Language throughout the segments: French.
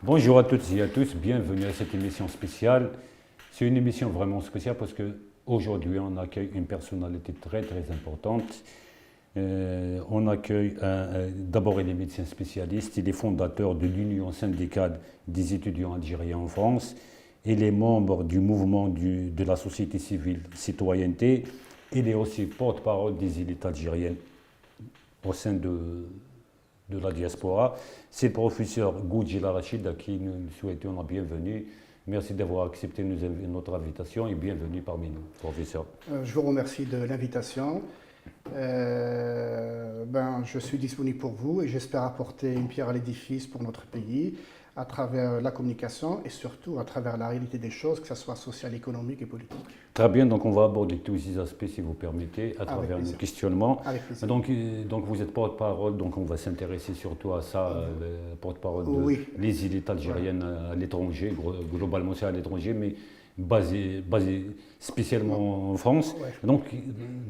Bonjour à toutes et à tous, bienvenue à cette émission spéciale. C'est une émission vraiment spéciale parce qu'aujourd'hui on accueille une personnalité très importante. On accueille d'abord il est médecin spécialiste, il est fondateur de l'Union syndicale des étudiants algériens en France. Il est membre du mouvement de la société civile citoyenneté. Il est aussi porte-parole des élites algériennes au sein de la diaspora. C'est le professeur Goudjil Rachid à qui nous souhaitons la bienvenue. Merci d'avoir accepté notre invitation et bienvenue parmi nous, professeur. Je vous remercie de l'invitation. Je suis disponible pour vous et j'espère apporter une pierre à l'édifice pour notre pays à travers la communication et surtout à travers la réalité des choses, que ce soit sociale, économique et politique. Très bien, donc on va aborder tous ces aspects, si vous permettez, à travers nos questionnements. Avec plaisir. Donc vous êtes porte-parole, donc on va s'intéresser surtout à ça, porte-parole des élites algériennes à l'étranger, globalement c'est à l'étranger, mais basé spécialement en France. Ouais.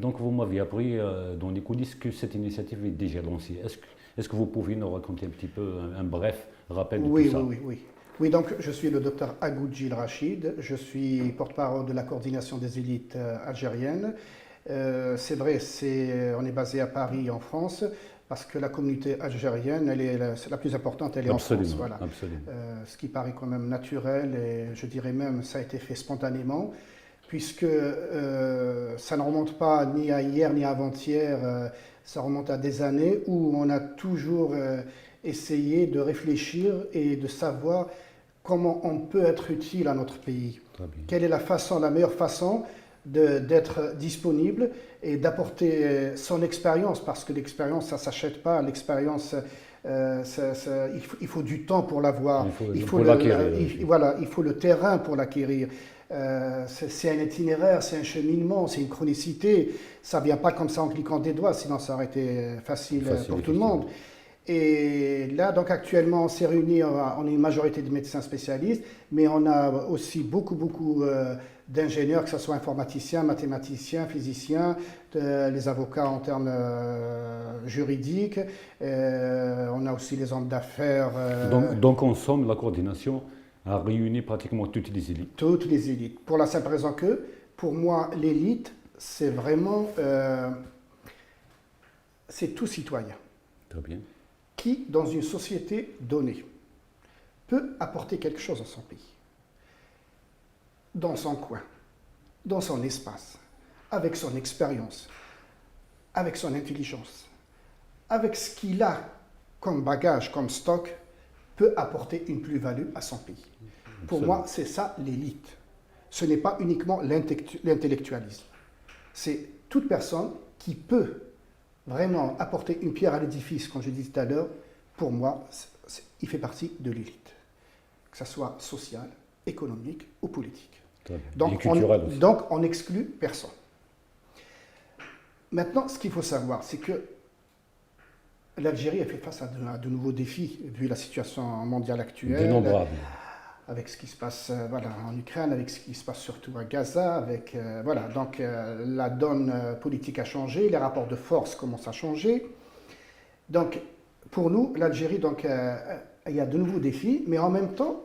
Donc vous m'aviez appris dans les coulisses que cette initiative est déjà lancée. Est-ce que vous pouvez nous raconter un petit peu un bref rappel de tout ça? Oui, donc je suis le docteur Goudjil Rachid, je suis porte-parole de la coordination des élites algériennes. C'est vrai, on est basé à Paris en France, parce que la communauté algérienne, elle est la plus importante, elle est absolument, en France. Voilà. Absolument. Ce qui paraît quand même naturel, et je dirais même ça a été fait spontanément, puisque ça ne remonte pas ni à hier ni à avant-hier, ça remonte à des années où on a toujours essayé de réfléchir et de savoir comment on peut être utile à notre pays. Quelle est la meilleure façon d'être disponible et d'apporter son expérience, parce que l'expérience, ça ne s'achète pas. L'expérience, il faut du temps pour l'avoir. Il faut le terrain pour l'acquérir. C'est un itinéraire, c'est un cheminement, c'est une chronicité. Ça ne vient pas comme ça en cliquant des doigts, sinon ça aurait été facile pour tout le monde. Et là, donc actuellement, on s'est réunis, on est une majorité de médecins spécialistes, mais on a aussi beaucoup d'ingénieurs, que ce soit informaticiens, mathématiciens, physiciens, les avocats en termes juridiques. On a aussi les hommes d'affaires. Donc en somme, la coordination a réuni pratiquement toutes les élites. Toutes les élites. Pour la simple raison que, pour moi, l'élite, c'est vraiment, c'est tout citoyen. Très bien. Qui, dans une société donnée, peut apporter quelque chose à son pays, dans son coin, dans son espace, avec son expérience, avec son intelligence, avec ce qu'il a comme bagage, comme stock, peut apporter une plus-value à son pays. Pour moi, c'est ça l'élite. Ce n'est pas uniquement l'intellectualisme. C'est toute personne qui peut vraiment apporter une pierre à l'édifice, comme je disais tout à l'heure. Pour moi, il fait partie de l'élite, que ce soit sociale, économique ou politique. Donc on n'exclut personne. Maintenant, ce qu'il faut savoir, c'est que l'Algérie a fait face à de nouveaux défis, vu la situation mondiale actuelle. Dénombrables. Avec ce qui se passe en Ukraine, avec ce qui se passe surtout à Gaza, donc la donne politique a changé, les rapports de force commencent à changer. Donc pour nous, l'Algérie, il y a de nouveaux défis, mais en même temps,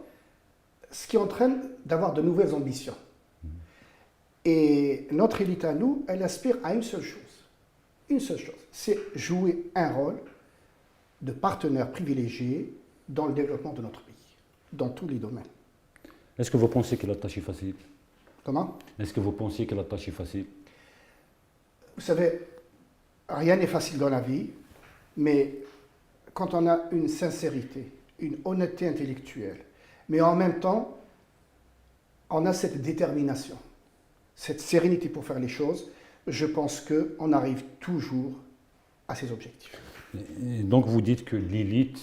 ce qui entraîne d'avoir de nouvelles ambitions. Et notre élite à nous, elle aspire à une seule chose, c'est jouer un rôle de partenaire privilégié dans le développement de notre pays, dans tous les domaines. Est-ce que vous pensez que la tâche est facile? Comment? Est-ce que vous pensez que la tâche est facile? Vous savez, rien n'est facile dans la vie, mais quand on a une sincérité, une honnêteté intellectuelle, mais en même temps, on a cette détermination, cette sérénité pour faire les choses, je pense qu'on arrive toujours à ses objectifs. Et donc vous dites que l'élite,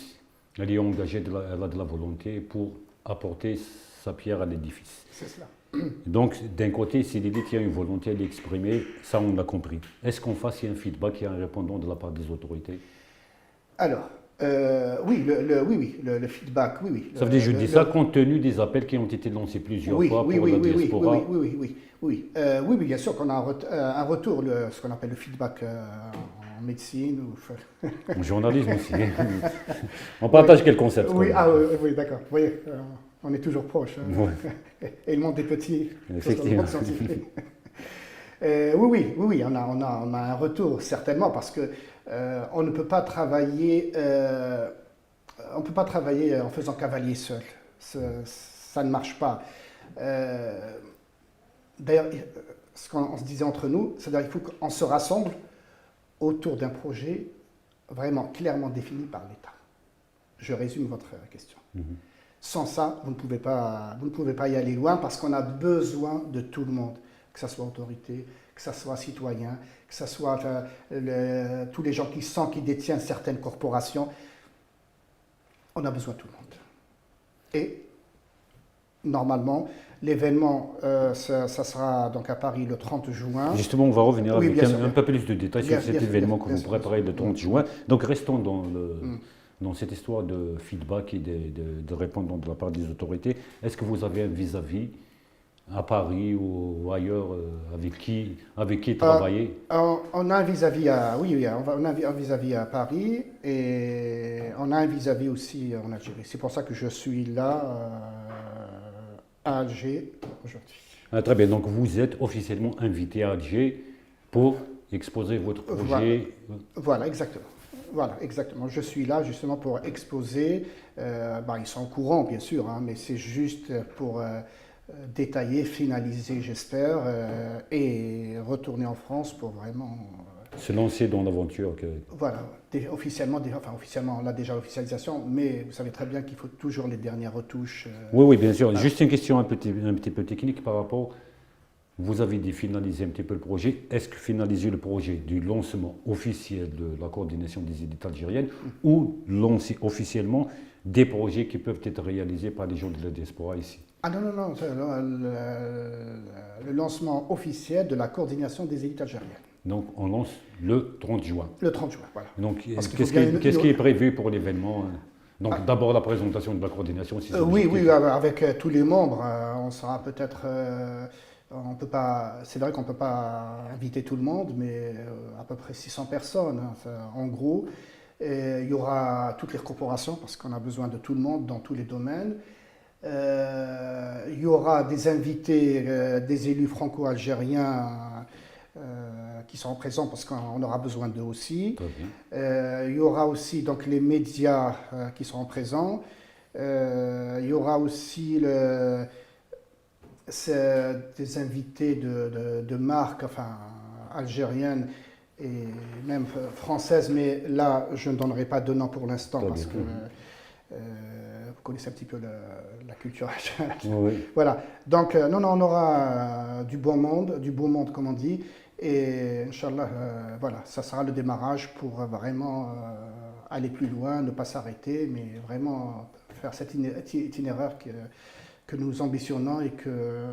elle est engagée, elle a de la volonté pour apporter sa pierre à l'édifice. C'est cela. Donc d'un côté, si l'élite a une volonté à l'exprimer, ça on l'a compris. Est-ce qu'en face, il y a un feedback, il y a un répondant de la part des autorités? Alors, oui, le feedback, oui. Ça veut dire, je dis ça compte tenu des appels qui ont été lancés plusieurs fois pour la diaspora. Oui, bien sûr qu'on a un retour, ce qu'on appelle le feedback en médecine. En journalisme aussi. On partage quel concept? Oui, oui, d'accord. Vous voyez, on est toujours proches. Ouais. Et le monde est petit. Effectivement. Le monde scientifique. Oui, on a un retour, certainement, parce que on ne peut pas travailler, en faisant cavalier seul. Ça ne marche pas. D'ailleurs, ce qu'on se disait entre nous, c'est-à-dire qu'il faut qu'on se rassemble autour d'un projet vraiment clairement défini par l'État. Je résume votre question. Sans ça, vous ne pouvez pas y aller loin parce qu'on a besoin de tout le monde, que ce soit autorité, que ce soit citoyen, que ce soit tous les gens qui détiennent certaines corporations. On a besoin de tout le monde. Et normalement, l'événement, ça sera donc à Paris le 30 juin. Justement, on va revenir avec un peu plus de détails sur cet événement que vous sûr. préparez le 30 juin. Donc restons dans cette histoire de feedback et de répondants de la part des autorités. Est-ce que vous avez un vis-à-vis à Paris ou ailleurs avec qui travailler? On a un vis-à-vis on a un vis-à-vis à Paris et on a un vis-à-vis aussi en Algérie. C'est pour ça que je suis là à Alger aujourd'hui. Très bien, donc vous êtes officiellement invité à Alger pour exposer votre projet. Voilà, exactement. Je suis là justement pour exposer. Ils sont au courant, bien sûr, mais c'est juste pour détailler, finaliser, j'espère, et retourner en France pour vraiment se lancer dans l'aventure. Voilà, officiellement, on a déjà l'officialisation, mais vous savez très bien qu'il faut toujours les dernières retouches. Oui, bien sûr. Juste une question un petit peu technique par rapport. Vous avez dit finaliser un petit peu le projet. Est-ce que finaliser le projet du lancement officiel de la coordination des élites algériennes ou lancer officiellement des projets qui peuvent être réalisés par les gens de la diaspora ici? Ah non, le lancement officiel de la coordination des élites algériennes. Donc on lance le 30 juin. Le 30 juin, voilà. Donc qu'est-ce qui est prévu pour l'événement? Donc d'abord la présentation de la coordination. Si oui, avec tous les membres, on sera peut-être... on peut pas, c'est vrai qu'on ne peut pas inviter tout le monde, mais à peu près 600 personnes, en gros. Et il y aura toutes les corporations, parce qu'on a besoin de tout le monde dans tous les domaines. Il y aura des invités, des élus franco-algériens qui seront présents parce qu'on aura besoin d'eux aussi. Il y aura aussi donc, les médias qui seront présents. Il y aura aussi des invités de marques algériennes et même françaises, mais là je ne donnerai pas de nom pour l'instant parce que vous connaissez un petit peu la culture algérienne. Oui. Voilà, donc on aura du beau monde comme on dit, et Inch'Allah, ça sera le démarrage pour vraiment aller plus loin, ne pas s'arrêter, mais vraiment faire cet itinéraire que nous ambitionnons et que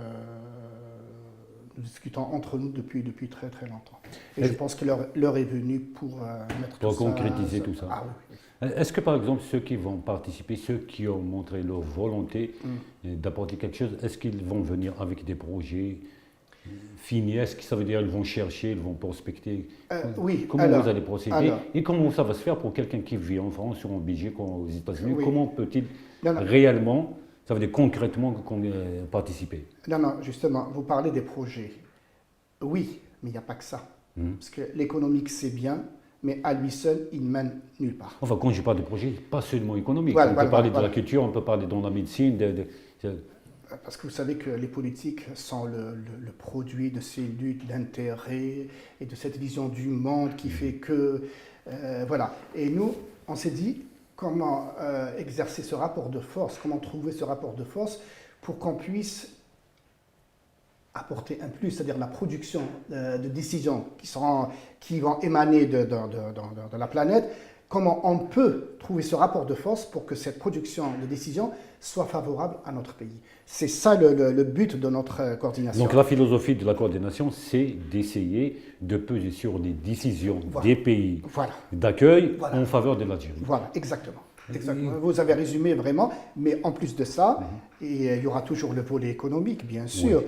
nous discutons entre nous depuis très très longtemps. Et je pense que l'heure est venue pour mettre tout ça... Pour concrétiser tout ça. Ah oui. Est-ce que par exemple ceux qui vont participer, ceux qui ont montré leur volonté d'apporter quelque chose, est-ce qu'ils vont venir avec des projets finis? Est-ce que ça veut dire qu'ils vont chercher, ils vont prospecter? Oui. Comment vous allez procéder? Et comment ça va se faire pour quelqu'un qui vit en France ou en Belgique ou aux États-Unis? Comment peut-il réellement, ça veut dire concrètement, participer? Non, justement, vous parlez des projets. Oui, mais il n'y a pas que ça. Parce que l'économique, c'est bien, mais à lui seul, il ne mène nulle part. Enfin, quand je parle de projet, pas seulement économique. On peut parler de la culture, on peut parler dans la médecine. Parce que vous savez que les politiques sont le produit de ces luttes d'intérêt et de cette vision du monde qui fait que... voilà. Et nous, on s'est dit comment exercer ce rapport de force, comment trouver ce rapport de force pour qu'on puisse apporter un plus, c'est-à-dire la production de décisions qui vont émaner de la planète. Comment on peut trouver ce rapport de force pour que cette production de décisions soit favorable à notre pays. C'est ça le but de notre coordination. Donc la philosophie de la coordination, c'est d'essayer de peser sur les décisions des pays d'accueil en faveur de l'Algérie. Voilà, exactement. Vous avez résumé vraiment, mais en plus de ça, et il y aura toujours le volet économique, bien sûr,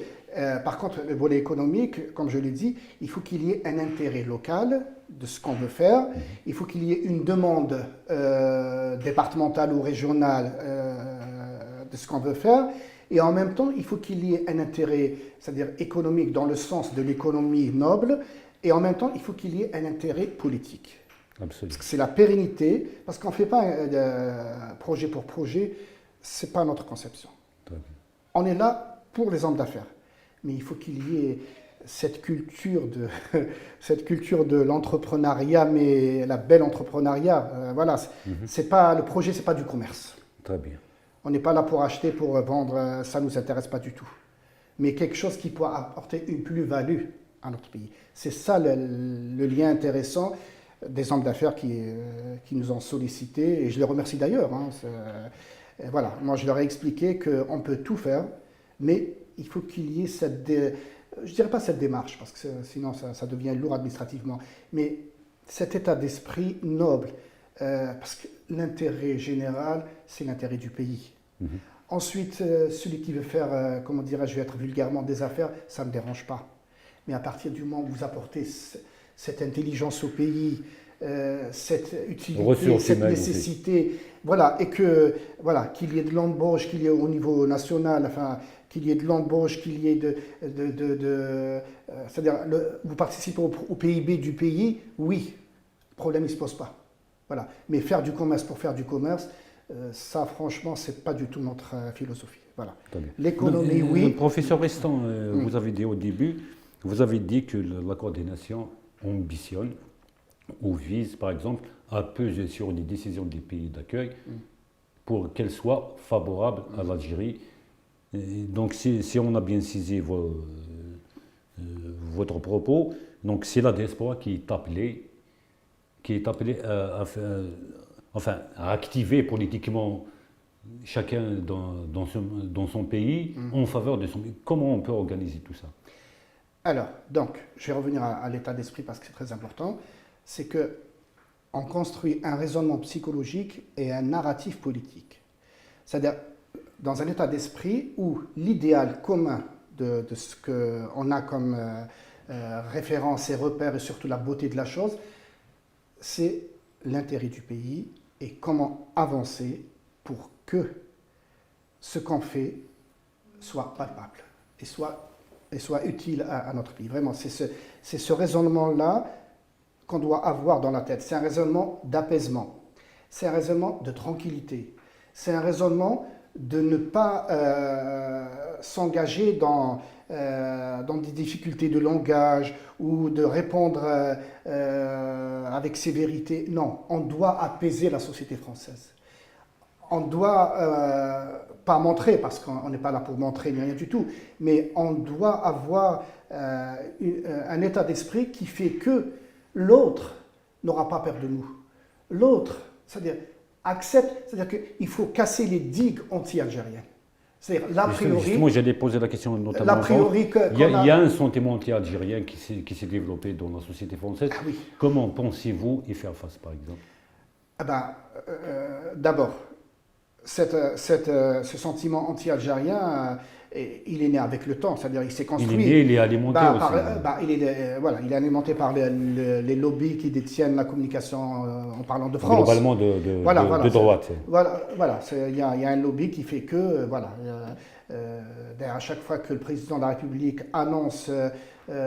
Par contre, le volet économique, comme je l'ai dit, il faut qu'il y ait un intérêt local de ce qu'on veut faire. Il faut qu'il y ait une demande départementale ou régionale de ce qu'on veut faire. Et en même temps, il faut qu'il y ait un intérêt, c'est-à-dire économique dans le sens de l'économie noble. Et en même temps, il faut qu'il y ait un intérêt politique. Absolument. Parce que c'est la pérennité, parce qu'on ne fait pas projet pour projet, ce n'est pas notre conception. On est là pour les hommes d'affaires. Mais il faut qu'il y ait cette culture de l'entrepreneuriat, mais la belle entrepreneuriat. Voilà, c'est pas, le projet, ce n'est pas du commerce. Très bien. On n'est pas là pour acheter, pour vendre, ça ne nous intéresse pas du tout. Mais quelque chose qui pourra apporter une plus-value à notre pays. C'est ça le lien intéressant des hommes d'affaires qui nous ont sollicités, et je les remercie d'ailleurs. Hein, voilà, moi je leur ai expliqué qu'on peut tout faire, mais il faut qu'il y ait je ne dirais pas cette démarche, parce que sinon ça devient lourd administrativement, mais cet état d'esprit noble, parce que l'intérêt général, c'est l'intérêt du pays. Ensuite, celui qui veut faire, comment dirais-je, je vais être vulgairement, des affaires, ça ne me dérange pas. Mais à partir du moment où vous apportez cette intelligence au pays, cette utilité, cette nécessité, voilà, et qu'il y ait de l'embauche, qu'il y ait au niveau national, enfin, qu'il y ait de l'embauche, qu'il y ait c'est-à-dire, vous participez au PIB du pays, oui, le problème ne se pose pas. Voilà. Mais faire du commerce pour faire du commerce, ça, franchement, ce n'est pas du tout notre philosophie. Voilà. L'économie, oui. Professeur Restant, vous avez dit au début, vous avez dit que la coordination ambitionne ou vise, par exemple, à peser sur les décisions des pays d'accueil pour qu'elles soient favorables à l'Algérie. Donc, si on a bien saisi votre propos, donc c'est la diaspora qui est appelée à activer politiquement chacun dans son pays en faveur de son pays. Comment on peut organiser tout ça? Alors, donc, je vais revenir à l'état d'esprit parce que c'est très important. C'est qu'on construit un raisonnement psychologique et un narratif politique. C'est-à-dire, dans un état d'esprit où l'idéal commun de ce qu'on a comme référence et repère et surtout la beauté de la chose, c'est l'intérêt du pays et comment avancer pour que ce qu'on fait soit palpable et soit utile à notre pays. Vraiment, c'est ce raisonnement-là qu'on doit avoir dans la tête. C'est un raisonnement d'apaisement, c'est un raisonnement de tranquillité, c'est un raisonnement de ne pas s'engager dans des difficultés de langage ou de répondre avec sévérité. Non, on doit apaiser la société française. On ne doit pas montrer, parce qu'on n'est pas là pour montrer ni rien du tout, mais on doit avoir un état d'esprit qui fait que l'autre n'aura pas peur de nous. L'autre, c'est-à-dire accepte, c'est-à-dire qu'il faut casser les digues anti-algériennes. C'est-à-dire, l'a priori... Justement, j'allais poser la question notamment... L'a priori il y a un sentiment anti-algérien qui s'est développé dans la société française. Ah oui. Comment pensez-vous y faire face, par exemple? D'abord, ce sentiment anti-algérien, il est né avec le temps, c'est-à-dire il s'est construit. Il est né, il est alimenté aussi. Il est alimenté par les lobbies qui détiennent la communication en parlant de France. Globalement de droite. Voilà, il y a un lobby qui fait que, à chaque fois que le président de la République annonce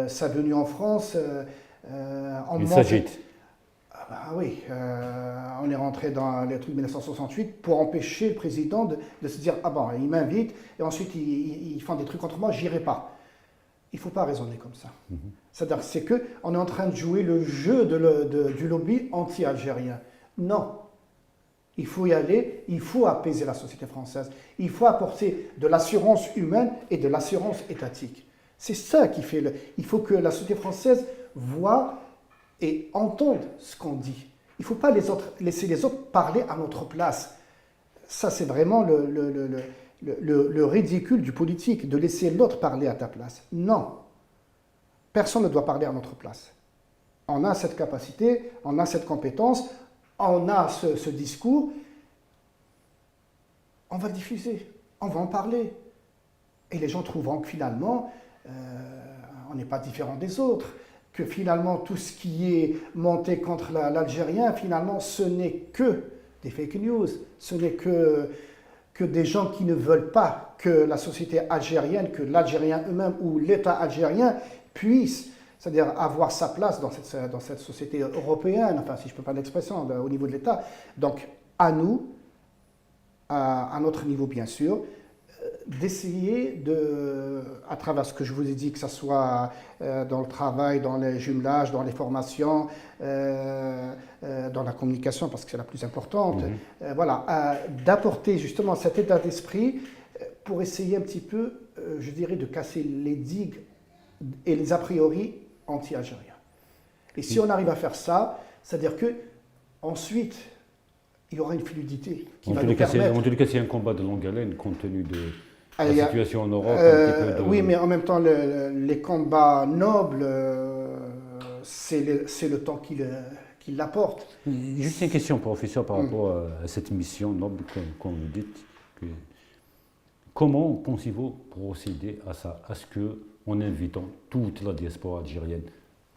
sa venue en France, il s'agite. Oui, on est rentré dans les trucs de 1968 pour empêcher le président de se dire « Ah bon, il m'invite et ensuite ils font des trucs contre moi, j'irai pas ». Il ne faut pas raisonner comme ça. C'est-à-dire c'est qu'on est en train de jouer le jeu du lobby anti-algérien. Non, il faut y aller, il faut apaiser la société française, il faut apporter de l'assurance humaine et de l'assurance étatique. C'est ça qui fait il faut que la société française voit et entendent ce qu'on dit. Il ne faut pas laisser les autres parler à notre place. Ça, c'est vraiment le ridicule du politique, de laisser l'autre parler à ta place. Non. Personne ne doit parler à notre place. On a cette capacité, on a cette compétence, on a ce discours. On va le diffuser, on va en parler. Et les gens trouveront que finalement, on n'est pas différent des autres, que finalement tout ce qui est monté contre l'Algérien, finalement ce n'est que des fake news, ce n'est que des gens qui ne veulent pas que la société algérienne, que l'Algérien eux-mêmes ou l'État algérien puisse, c'est-à-dire avoir sa place dans cette société européenne, enfin si je peux pas l'expression, au niveau de l'État. Donc à nous, à notre niveau bien sûr, d'essayer à travers ce que je vous ai dit, que ce soit dans le travail, dans les jumelages, dans les formations, dans la communication, parce que c'est la plus importante, voilà, d'apporter justement cet état d'esprit pour essayer un petit peu, je dirais, de casser les digues et les a priori anti-algériens. Et si on arrive à faire ça, c'est-à-dire que ensuite, il y aura une fluidité qui va nous permettre... En tout cas, c'est un combat de longue haleine, compte tenu de la situation en Europe. Un petit peu Oui, mais en même temps, les combats nobles, c'est le temps qui l'apporte. Juste une question, professeur, par rapport à cette mission noble, comme vous dites. Comment pensez-vous procéder à ça? Est-ce qu'en invitant toute la diaspora algérienne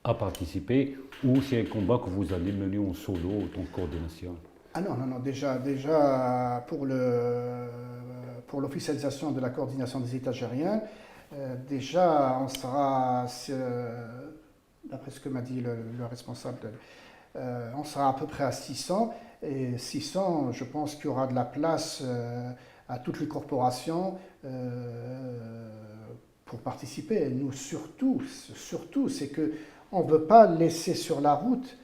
à participer, ou c'est un combat que vous allez mener en solo, en tant que coordination? Ah non, déjà pour l'officialisation de la coordination des États algériens, déjà on sera, d'après ce que m'a dit le responsable, on sera à peu près à 600, et 600, je pense qu'il y aura de la place à toutes les corporations pour participer. Et nous, surtout, c'est qu'on ne veut pas laisser sur la route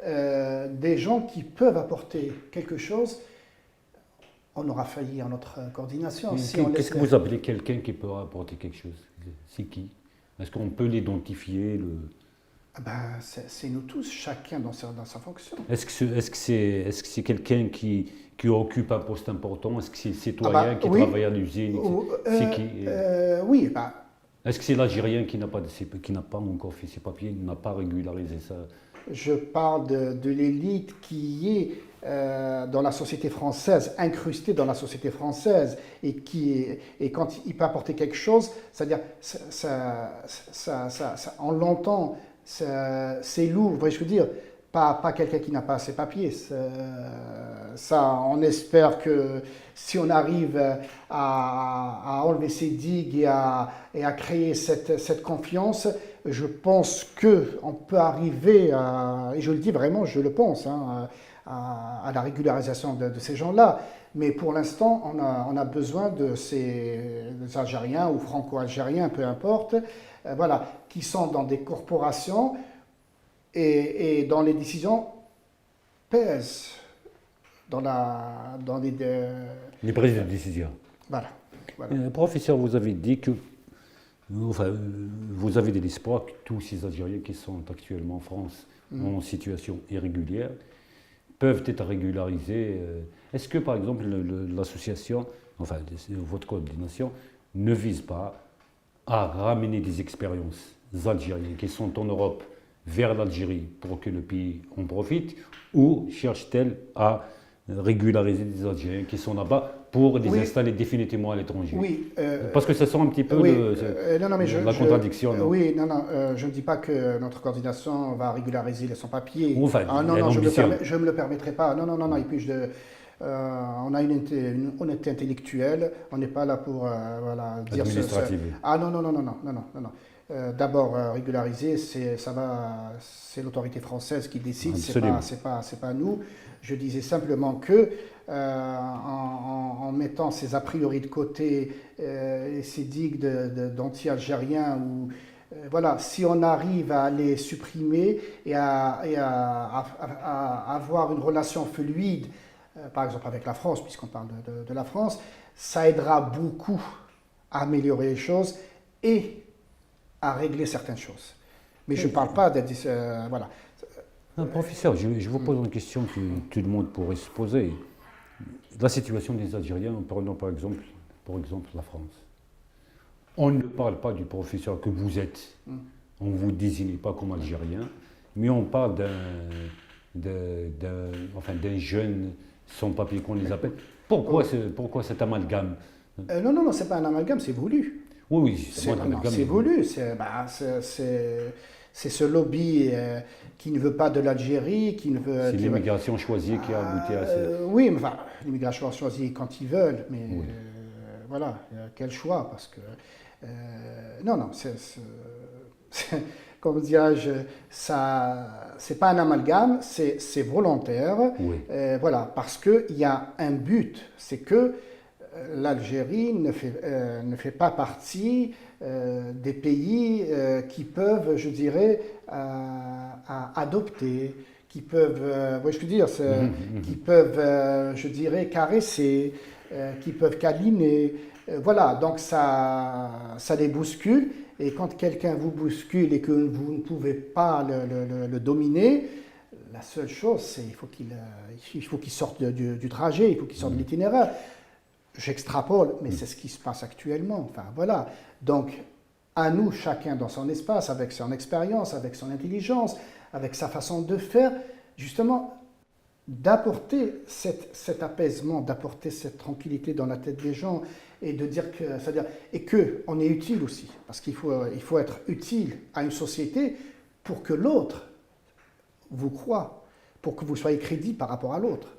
des gens qui peuvent apporter quelque chose. On aura failli à notre coordination. Qu'est-ce que vous appelez quelqu'un qui peut apporter quelque chose? C'est qui? Est-ce qu'on peut l'identifier c'est nous tous, chacun dans sa fonction. Est-ce que c'est quelqu'un qui occupe un poste important? Est-ce que c'est citoyen qui travaille à l'usine? C'est qui? Oui. Est-ce que c'est l'Algérien qui n'a pas encore fait ses papiers, qui n'a pas régularisé ça? Je parle de l'élite qui est dans la société française, incrustée dans la société française, et quand il peut apporter quelque chose, c'est-à-dire, on l'entend, c'est lourd, vous voyez ce que je veux dire, pas quelqu'un qui n'a pas ses papiers. Ça, on espère que si on arrive à enlever ces digues et à créer cette confiance, je pense qu'on peut arriver, et je le dis vraiment, je le pense, à la régularisation de ces gens-là. Mais pour l'instant, on a besoin de ces Algériens ou Franco-Algériens, peu importe, voilà, qui sont dans des corporations et dont les décisions pèsent dans les prises de décision. Voilà. Professeur, vous avez dit que vous avez de l'espoir que tous ces Algériens qui sont actuellement en France en situation irrégulière peuvent être régularisés. Est-ce que, par exemple, l'association, votre coordination, ne vise pas à ramener des expériences algériennes qui sont en Europe vers l'Algérie pour que le pays en profite, ou cherche-t-elle à régulariser des Algériens qui sont là-bas pour les installer définitivement à l'étranger? Oui. Parce que ça sent un petit peu la contradiction. Je ne dis pas que notre coordination va régulariser les sans-papiers. Non, je ne me le permettrai pas. Non. Et puis, on a une honnêteté intellectuelle. On n'est pas là pour dire administrative. Non. D'abord, régulariser, c'est l'autorité française qui décide, c'est pas nous. Je disais simplement que, en mettant ces a priori de côté, ces digues d'anti-algériens, si on arrive à les supprimer et à avoir une relation fluide, par exemple avec la France, puisqu'on parle de la France, ça aidera beaucoup à améliorer les choses et à régler certaines choses. Mais je ne parle pas d'être... voilà. Professeur, je vous pose une question que tout le monde pourrait se poser. La situation des Algériens, prenons par exemple la France. On ne parle pas du professeur que vous êtes. On ne vous désigne pas comme Algérien, mais on parle d'un jeune sans papier qu'on les appelle. Pourquoi cet amalgame? Non, ce n'est pas un amalgame, c'est voulu. Oui, oui, c'est bon, C'est voulu. C'est ce lobby qui ne veut pas de l'Algérie, qui ne veut... C'est l'immigration choisie qui a abouti à ça. Oui, mais enfin, l'immigration choisie quand ils veulent, mais Oui. voilà, quel choix, parce que... non, non, comme dirais-je, c'est pas un amalgame, c'est volontaire. Oui. Voilà, parce qu'il y a un but, c'est que l'Algérie ne fait pas partie des pays qui peuvent, je dirais, adopter, qui peuvent, je veux dire, qui peuvent, je dirais, caresser, qui peuvent câliner. Voilà, donc ça les bouscule. Et quand quelqu'un vous bouscule et que vous ne pouvez pas le dominer, la seule chose, c'est qu'il faut qu'il sorte du trajet, il faut qu'il sorte de l'itinéraire. J'extrapole, mais c'est ce qui se passe actuellement. Enfin, voilà. Donc, à nous, chacun dans son espace, avec son expérience, avec son intelligence, avec sa façon de faire, justement, d'apporter cet apaisement, d'apporter cette tranquillité dans la tête des gens et de dire que, c'est-à-dire, et que on est utile aussi, parce qu'il faut être utile à une société pour que l'autre vous croie, pour que vous soyez crédible par rapport à l'autre.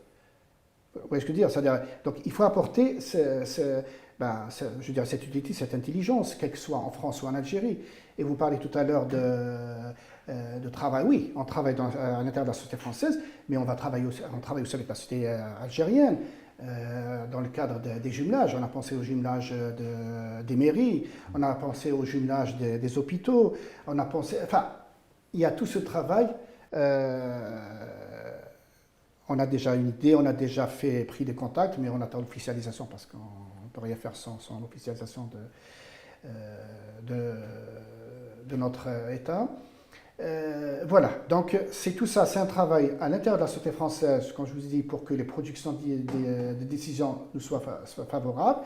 Vous voyez ce que je veux dire? C'est-à-dire, donc il faut apporter je veux dire, cette utilité, cette intelligence, quel que soit en France ou en Algérie. Et vous parlez tout à l'heure de travail. Oui, on travaille à l'intérieur de la société française, mais on travaille aussi avec la société algérienne. Dans le cadre des jumelages, on a pensé au jumelage des mairies, on a pensé au jumelage des hôpitaux, on a pensé... Enfin, il y a tout ce travail. On a déjà une idée, on a déjà pris des contacts, mais on attend l'officialisation parce qu'on ne peut rien faire sans l'officialisation de notre État. Voilà, donc c'est tout ça, c'est un travail à l'intérieur de la société française, comme je vous ai dit, pour que les productions de décisions nous soient favorables.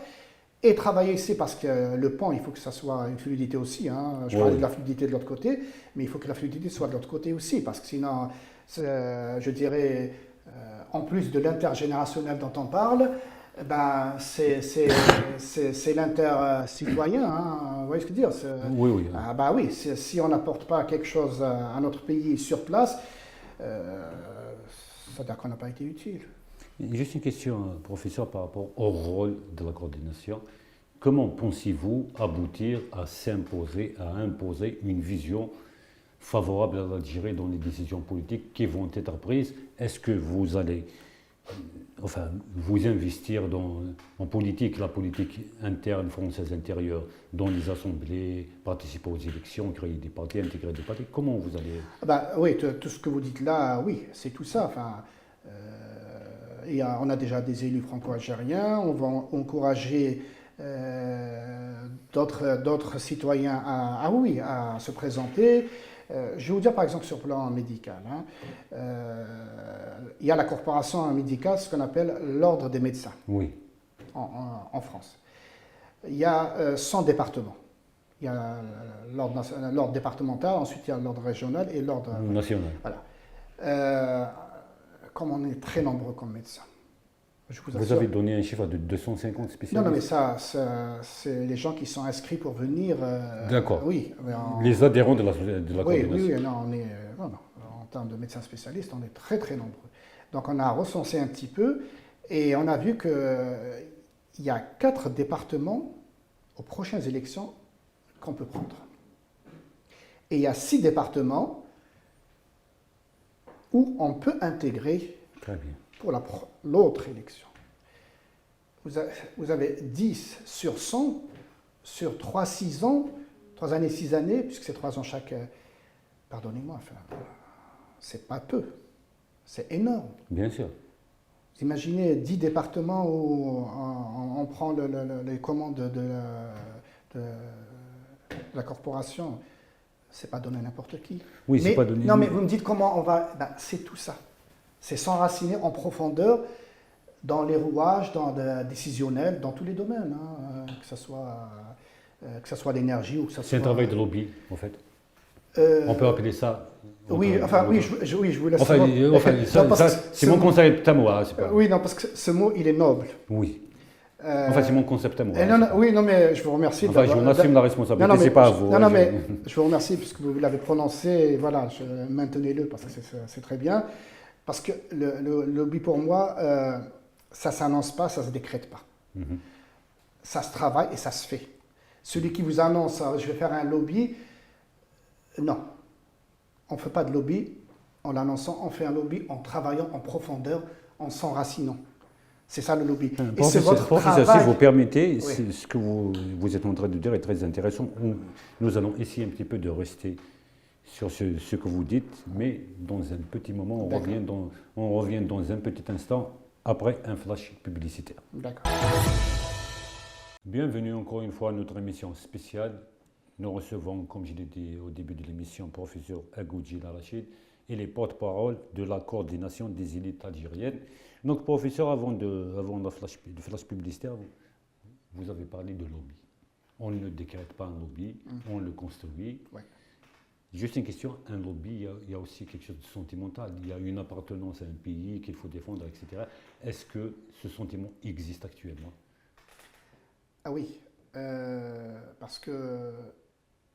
Et travailler ici, parce que le pont, il faut que ça soit une fluidité aussi. Hein. Je parlais de la fluidité de l'autre côté, mais il faut que la fluidité soit de l'autre côté aussi, parce que sinon, je dirais... en plus de l'intergénérationnel dont on parle, c'est l'inter-citoyen. Hein, vous voyez ce que je veux dire? Oui, oui. Oui, si on n'apporte pas quelque chose à notre pays sur place, ça veut dire qu'on n'a pas été utile. Juste une question, professeur, par rapport au rôle de la coordination. Comment pensez-vous aboutir à imposer une vision favorable à l'Algérie dans les décisions politiques qui vont être prises? Est-ce que vous allez vous investir en politique, la politique interne, française intérieure, dans les assemblées, participer aux élections, créer des partis, intégrer des partis? Comment vous allez... Oui, tout ce que vous dites là, oui, c'est tout ça. Enfin, on a déjà des élus franco-algériens, on va encourager d'autres citoyens à se présenter. Je vais vous dire par exemple sur le plan médical. Il y a la corporation médicale, ce qu'on appelle l'ordre des médecins en France. Il y a 100 départements. Il y a l'ordre départemental, ensuite il y a l'ordre régional et l'ordre national. Voilà. Comme on est très nombreux comme médecins. Vous avez donné un chiffre de 250 spécialistes? Non, mais ça c'est les gens qui sont inscrits pour venir. D'accord. Oui. Les adhérents de la coordination. Oui, non, en termes de médecins spécialistes, on est très très nombreux. Donc on a recensé un petit peu et on a vu qu'il y a 4 départements aux prochaines élections qu'on peut prendre. Et il y a 6 départements où on peut intégrer pour l'autre élection. Vous avez 10 sur 100 sur 3 années, 6 années, puisque c'est 3 ans chaque. Pardonnez-moi, c'est pas peu, c'est énorme. Bien sûr. Vous imaginez 10 départements où on prend les commandes de la corporation, c'est pas donné à n'importe qui. Oui, c'est pas donné. Non, mais vous me dites comment on va. C'est tout ça. C'est s'enraciner en profondeur dans les rouages, décisionnels, dans tous les domaines, que ce soit l'énergie ou que ce soit... C'est un travail de lobby, en fait. On peut appeler ça... Oui, je vous laisse... c'est mon conseil à moi. Oui, non, parce que ce mot, il est noble. Oui. Enfin, c'est mon concept à moi. Non, non, oui, non, mais je vous remercie. Enfin, j'en assume la responsabilité, non, mais, c'est pas à vous. Non, non, mais je vous remercie puisque vous l'avez prononcé. Et voilà, maintenez-le parce que c'est très bien. Parce que le lobby, pour moi, ça ne s'annonce pas, ça ne se décrète pas. Ça se travaille et ça se fait. Celui qui vous annonce, je vais faire un lobby, non. On ne fait pas de lobby en l'annonçant, on fait un lobby en travaillant en profondeur, en s'enracinant. C'est ça le lobby. Et c'est votre professeur, travail. si vous permettez, Oui. ce que vous êtes en train de dire est très intéressant. Nous allons essayer un petit peu de rester sur ce que vous dites, mais dans un petit moment, on revient dans un petit instant après un flash publicitaire. D'accord. Bienvenue encore une fois à notre émission spéciale. Nous recevons, comme je l'ai dit au début de l'émission, professeur Agoudji Larachid et les porte-parole de la coordination des élites algériennes. Donc, professeur, avant le flash publicitaire, vous avez parlé de lobby. On ne décrète pas un lobby, on le construit. Ouais. Juste une question, un lobby, il y a aussi quelque chose de sentimental. Il y a une appartenance à un pays qu'il faut défendre, etc. Est-ce que ce sentiment existe actuellement? Ah oui, parce que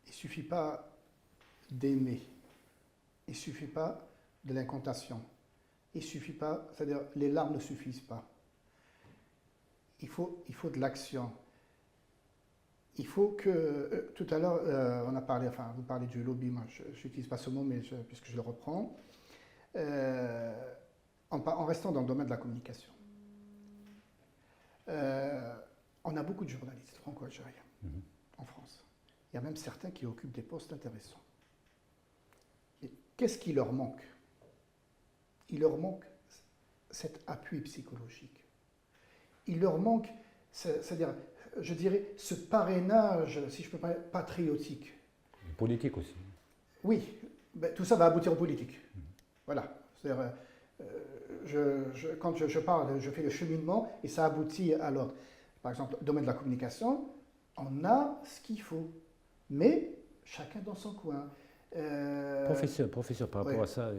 il ne suffit pas d'aimer, il ne suffit pas de l'incantation, il ne suffit pas, c'est-à-dire les larmes ne suffisent pas. Il faut de l'action. Il faut que, tout à l'heure, on a parlé, enfin, vous parlez du lobby, moi je n'utilise pas ce mot, mais puisque je le reprends, en restant dans le domaine de la communication. On a beaucoup de journalistes franco-algériens en France. Il y a même certains qui occupent des postes intéressants. Et qu'est-ce qui leur manque? Il leur manque cet appui psychologique. Il leur manque, c'est-à-dire, je dirais, ce parrainage, si je peux pas, patriotique. Politique aussi. Oui, ben, tout ça va aboutir aux politiques. Voilà. C'est-à-dire, quand je parle, je fais le cheminement et ça aboutit à l'ordre. Par exemple, le domaine de la communication, on a ce qu'il faut, mais chacun dans son coin. Professeur, par rapport à ça,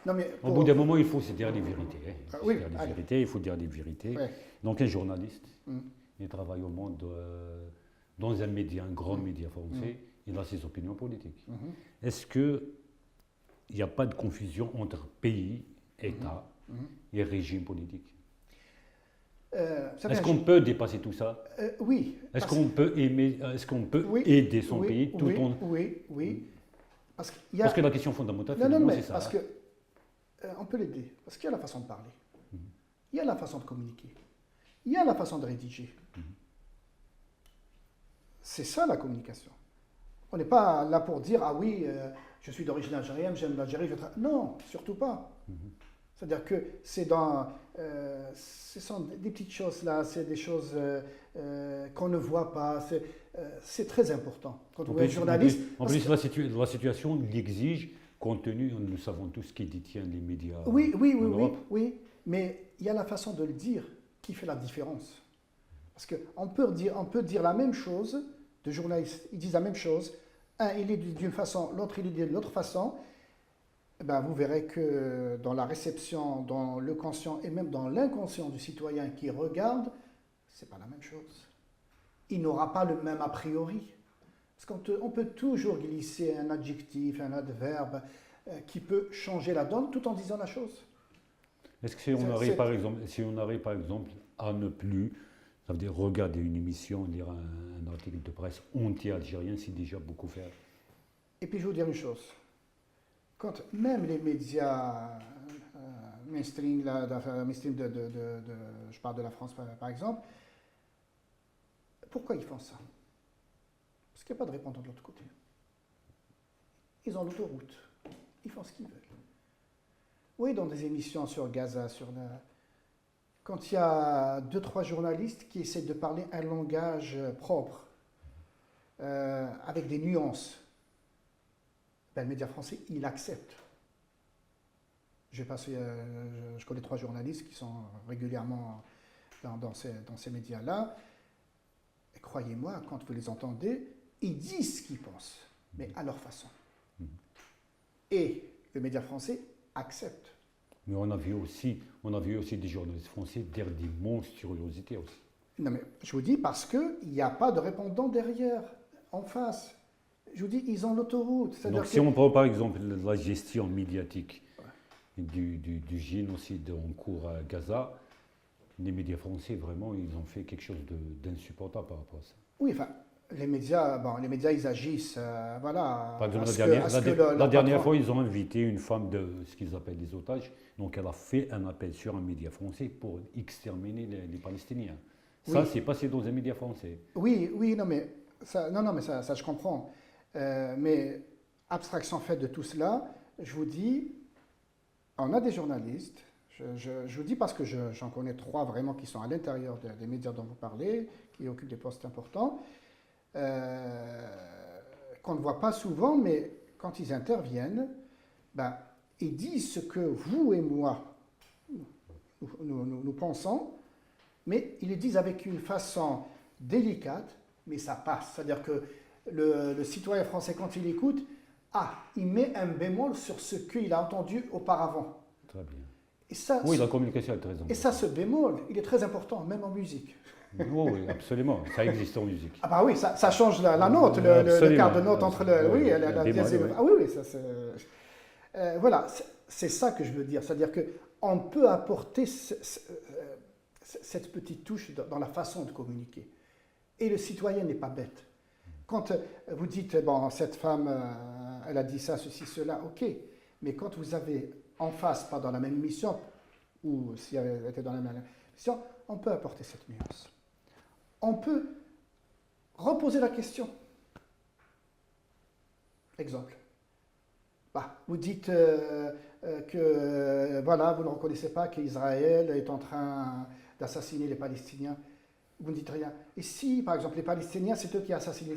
non, mais au bout d'un moment, il faut se dire les vérités. Il faut dire les vérités. Ouais. Donc un journaliste, il travaille au monde dans un média, un grand média français, il a ses opinions politiques. Est-ce qu'il n'y a pas de confusion entre pays, État et régime politique? Est-ce qu'on peut dépasser tout ça? Oui. Est-ce qu'on peut aider son pays tout en... Oui. Parce que la question fondamentale, c'est ça. Parce que on peut l'aider. Parce qu'il y a la façon de parler. Il y a la façon de communiquer. Il y a la façon de rédiger. C'est ça la communication. On n'est pas là pour dire, ah oui, je suis d'origine algérienne, j'aime l'Algérie. Non, surtout pas. C'est-à-dire que ce sont des petites choses là, c'est des choses qu'on ne voit pas. C'est très important. Quand vous êtes journaliste. En plus, la situation l'exige, compte tenu, nous savons tous qui détient les médias. Oui. Mais il y a la façon de le dire qui fait la différence. Parce qu'on peut dire la même chose, deux journalistes, ils disent la même chose. Un, il est d'une façon, l'autre, il est d'une autre façon. Ben, vous verrez que dans la réception, dans le conscient et même dans l'inconscient du citoyen qui regarde, c'est pas la même chose. Il n'aura pas le même a priori. Parce qu'on peut toujours glisser un adjectif, un adverbe qui peut changer la donne tout en disant la chose. Est-ce que si on arrive par exemple à ne plus, ça veut dire regarder une émission, lire un article de presse anti-algérien, c'est déjà beaucoup faire? Et puis je vais vous dire une chose. Quand même les médias mainstream, je parle de la France par exemple, pourquoi ils font ça? Parce qu'il n'y a pas de répondant de l'autre côté. Ils ont l'autoroute, ils font ce qu'ils veulent. Oui, dans des émissions sur Gaza, quand il y a 2-3 journalistes qui essaient de parler un langage propre, avec des nuances, ben, le média français, il accepte. Je connais 3 journalistes qui sont régulièrement dans ces médias-là. Et croyez-moi, quand vous les entendez, ils disent ce qu'ils pensent, mais à leur façon. Et le média français accepte. Mais on a vu aussi des journalistes français dire des monstruosités aussi. Non, mais je vous dis parce qu'il n'y a pas de répondant derrière, en face. Je vous dis, ils ont l'autoroute. Donc si on prend par exemple la gestion médiatique du génocide en cours à Gaza, les médias français, vraiment, ils ont fait quelque chose d'insupportable par rapport à ça. Oui, enfin, les médias, ils agissent, voilà. Par exemple, la dernière fois, ils ont invité une femme de ce qu'ils appellent des otages. Donc, elle a fait un appel sur un média français pour exterminer les Palestiniens. Ça, Oui. c'est passé dans un média français. Oui, oui, non, mais ça je comprends. Mais abstraction faite de tout cela, je vous dis, on a des journalistes. Je vous dis parce que j'en connais 3 vraiment qui sont à l'intérieur des médias dont vous parlez, qui occupent des postes importants, qu'on ne voit pas souvent, mais quand ils interviennent, ben, ils disent ce que vous et moi, nous pensons, mais ils le disent avec une façon délicate, mais ça passe. C'est-à-dire que le citoyen français, quand il écoute, il met un bémol sur ce qu'il a entendu auparavant. Très bien. Et ça, oui, la communication est très importante. Et ça, ce bémol, il est très important, même en musique. Oui, absolument. Ça existe en musique. Ah bah oui, ça change la note, le quart de note entre la dièse. Ah oui, ça c'est... voilà, c'est ça que je veux dire. C'est-à-dire qu'on peut apporter cette petite touche dans la façon de communiquer. Et le citoyen n'est pas bête. Quand vous dites, bon, cette femme, elle a dit ça, ceci, cela, ok. Mais quand vous avez en face, pas dans la même mission, ou si elle était dans la même mission, on peut apporter cette nuance. On peut reposer la question. Exemple. Vous dites que voilà, vous ne reconnaissez pas qu'Israël est en train d'assassiner les Palestiniens. Vous ne dites rien. Et si, par exemple, les Palestiniens, c'est eux qui assassinent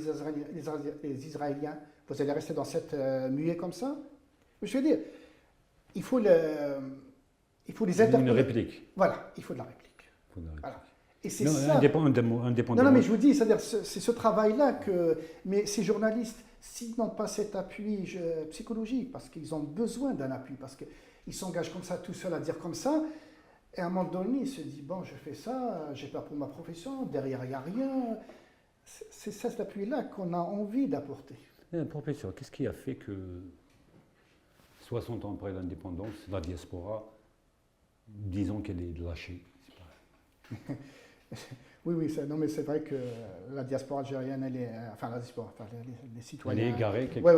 les Israéliens, vous allez rester dans cette muet comme ça? Je veux dire, il faut les interpeller. Une réplique. Voilà, il faut de la réplique. Voilà. Et c'est ça. Indépendamment. Non, mais je vous dis, c'est-à-dire, c'est ce travail-là que. Mais ces journalistes, s'ils n'ont pas cet appui psychologique, parce qu'ils ont besoin d'un appui, parce qu'ils s'engagent comme ça, tout seuls à dire comme ça, et à un moment donné, ils se disent, bon, je fais ça, j'ai peur pour ma profession, derrière, il n'y a rien. C'est ça, cet appui-là qu'on a envie d'apporter. Professeur, qu'est-ce qui a fait que 60 ans après l'indépendance, la diaspora, disons qu'elle est lâchée? Oui, non, mais c'est vrai que la diaspora algérienne, elle est, enfin la diaspora, les citoyens. Elle est égarée quelque part.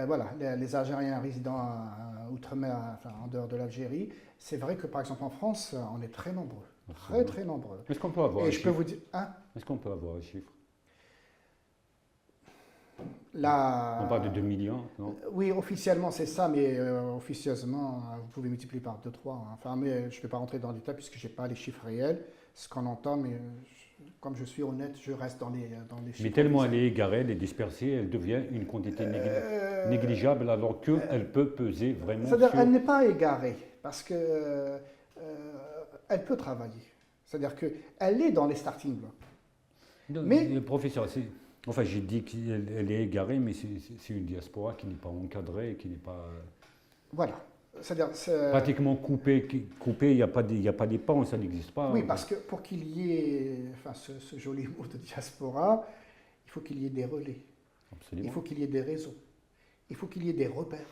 Voilà, les Algériens résidant outre-mer, en dehors de l'Algérie, c'est vrai que par exemple en France, on est très nombreux, très nombreux. Est-ce qu'on peut avoir un chiffre? Je peux vous dire, Est-ce qu'on peut avoir un chiffre? On parle de 2 millions, non? Oui, officiellement c'est ça, mais officieusement, vous pouvez multiplier par 2-3. Enfin, mais je ne vais pas rentrer dans le détail puisque je n'ai pas les chiffres réels, ce qu'on entend, mais comme je suis honnête, je reste dans les chiffres. Mais tellement elle est égarée, elle est dispersée, elle devient une quantité négligeable alors qu'elle peut peser vraiment c'est-à-dire elle n'est pas égarée, parce qu'elle peut travailler. C'est-à-dire qu'elle est dans les starting blocks. Non, mais professeur, enfin, j'ai dit qu'elle est égarée, mais c'est une diaspora qui n'est pas encadrée, qui n'est pas... Voilà. C'est-à-dire, pratiquement coupée, il n'y a pas des pans, ça n'existe pas. Oui, parce que pour qu'il y ait ce joli mot de diaspora, il faut qu'il y ait des relais. Absolument. Il faut qu'il y ait des réseaux. Il faut qu'il y ait des repères.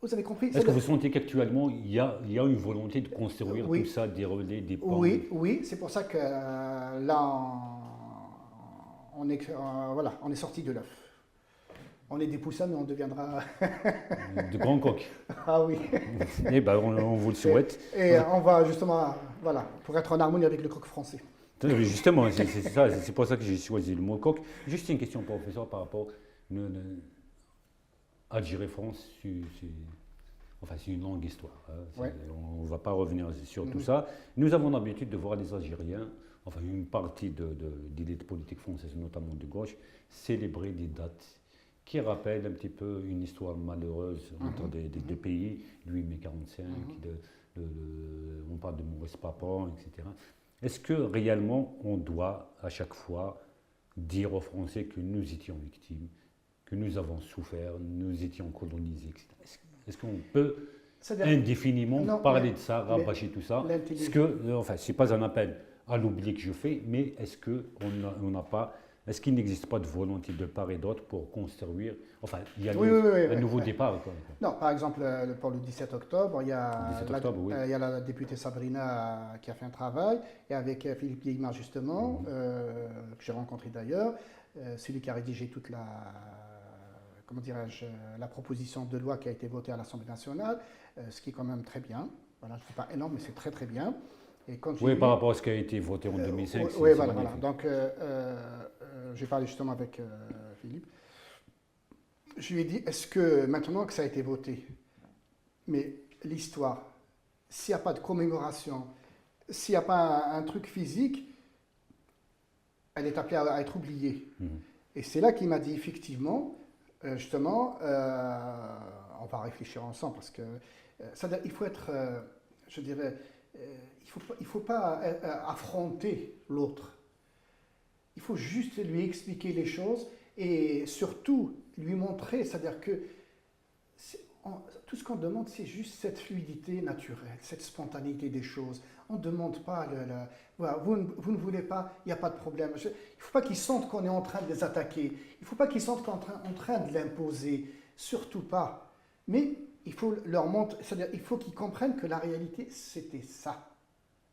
Vous avez compris? Est-ce que vous sentez qu'actuellement, il y a une volonté de construire tout ça, des relais, des pans? Oui, c'est pour ça que là, on est sorti de l'œuf. On est des poussins, mais on deviendra... de grands coqs. Ah oui. Eh ben, on vous le souhaite. Et on va justement, voilà, pour être en harmonie avec le coq français. Justement, c'est pour ça que j'ai choisi le mot coq. Juste une question, professeur, par rapport à Algérie-France, c'est une longue histoire. Hein. On ne va pas revenir sur tout ça. Nous avons l'habitude de voir les Algériens, enfin une partie de l'élite politique française, notamment de gauche, célébrer des dates qui rappellent un petit peu une histoire malheureuse entre des pays, lui mai 45, on parle de Maurice Papon, etc. Est-ce que réellement on doit à chaque fois dire aux Français que nous étions victimes, que nous avons souffert, nous étions colonisés, etc. Est-ce qu'on peut indéfiniment parler de ça, rabâcher tout ça? Parce que, enfin, ce n'est pas un appel à l'oubli que je fais, mais est-ce est-ce qu'il n'existe pas de volonté de part et d'autre pour construire, enfin, il y a un nouveau départ, quoi. Non, par exemple, pour le 17 octobre, Le 17 octobre, oui. il y a la députée Sabrina qui a fait un travail, et avec Philippe Guillemard, justement, que j'ai rencontré d'ailleurs, celui qui a rédigé toute comment dirais-je, la proposition de loi qui a été votée à l'Assemblée nationale, ce qui est quand même très bien. Voilà, je ne dis pas énorme, mais c'est très très bien. Et quand Oui, par rapport à ce qui a été voté en 2005, oui, c'est voilà. magnifique. Donc, j'ai parlé justement avec Philippe. Je lui ai dit, est-ce que maintenant que ça a été voté, mais l'histoire, s'il n'y a pas de commémoration, s'il n'y a pas un truc physique, elle est appelée à être oubliée. Et c'est là qu'il m'a dit, effectivement, justement, on va réfléchir ensemble, parce que il faut être, je dirais, il faut pas affronter l'autre. Il faut juste lui expliquer les choses et surtout lui montrer, c'est-à-dire que tout ce qu'on demande, c'est juste cette fluidité naturelle, cette spontanéité des choses. On ne demande pas, voilà, vous ne voulez pas, il n'y a pas de problème. Il ne faut pas qu'ils sentent qu'on est en train de les attaquer. Il ne faut pas qu'ils sentent qu'on est en train de l'imposer. Surtout pas. Mais il faut leur montrer, c'est-à-dire il faut qu'ils comprennent que la réalité, c'était ça.